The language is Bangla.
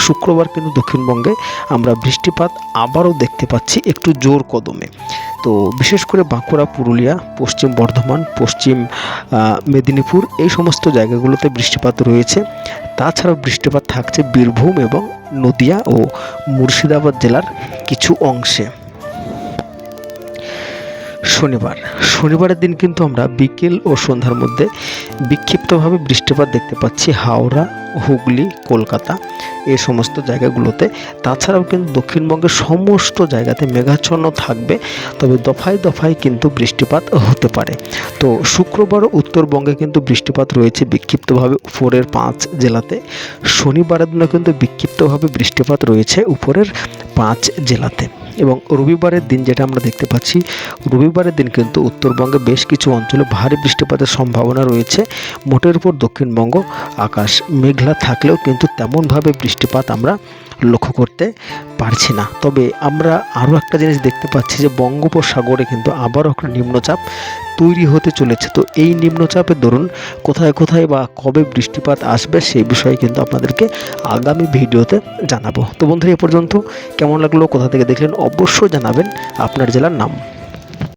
শুক্রবার কিন্তু দক্ষিণবঙ্গে আমরা বৃষ্টিপাত আবারও দেখতে পাচ্ছি একটু জোর কদমে। তো বিশেষ করে বাঁকুড়া, পুরুলিয়া, পশ্চিম বর্ধমান, পশ্চিম মেদিনীপুর এই সমস্ত জায়গাগুলোতে বৃষ্টিপাত রয়েছে। তাছাড়াও বৃষ্টিপাত থাকছে বীরভূম এবং নদিয়া ও মুর্শিদাবাদ জেলার কিছু অংশে। শনিবারের দিন কিন্তু আমরা বিকেল ও সন্ধ্যার মধ্যে বিক্ষিপ্তভাবে বৃষ্টিপাত দেখতে পাচ্ছি হাওড়া, হুগলি, কলকাতা এই সমস্ত জায়গাগুলোতে। তাছাড়াও কিন্তু দক্ষিণবঙ্গের সমস্ত জায়গাতে মেঘাচ্ছন্ন থাকবে, তবে দফায় দফায় কিন্তু বৃষ্টিপাত হতে পারে। তো শুক্রবারও উত্তরবঙ্গে কিন্তু বৃষ্টিপাত রয়েছে বিক্ষিপ্তভাবে উপরের 5 জেলাতে। শনিবারের দিনও কিন্তু বিক্ষিপ্তভাবে বৃষ্টিপাত রয়েছে উপরের 5 জেলাতে। এবং রবিবারের দিন যেটা আমরা দেখতে পাচ্ছি, রবিবারের দিন কিন্তু উত্তরবঙ্গে বেশ কিছু অঞ্চলে ভারী বৃষ্টিপাতের সম্ভাবনা রয়েছে। মোটের উপর দক্ষিণবঙ্গ আকাশ মেঘলা থাকলেও কিন্তু তেমনভাবে বৃষ্টিপাত আমরা লক্ষ্য করতে পারছি না। তবে আমরা আরও একটা জিনিস দেখতে পাচ্ছি যে বঙ্গোপসাগরে কিন্তু আবারও একটা নিম্নচাপ তৈরি হতে চলেছে। তো এই নিম্নচাপের দরুন কোথায় কোথায় বা কবে বৃষ্টিপাত আসবে সেই বিষয়ে কিন্তু আপনাদেরকে আগামী ভিডিওতে জানাবো। তো বন্ধুরা, এ পর্যন্ত কেমন লাগলো, কোথা থেকে দেখলেন অবশ্যই জানাবেন আপনার জেলার নাম।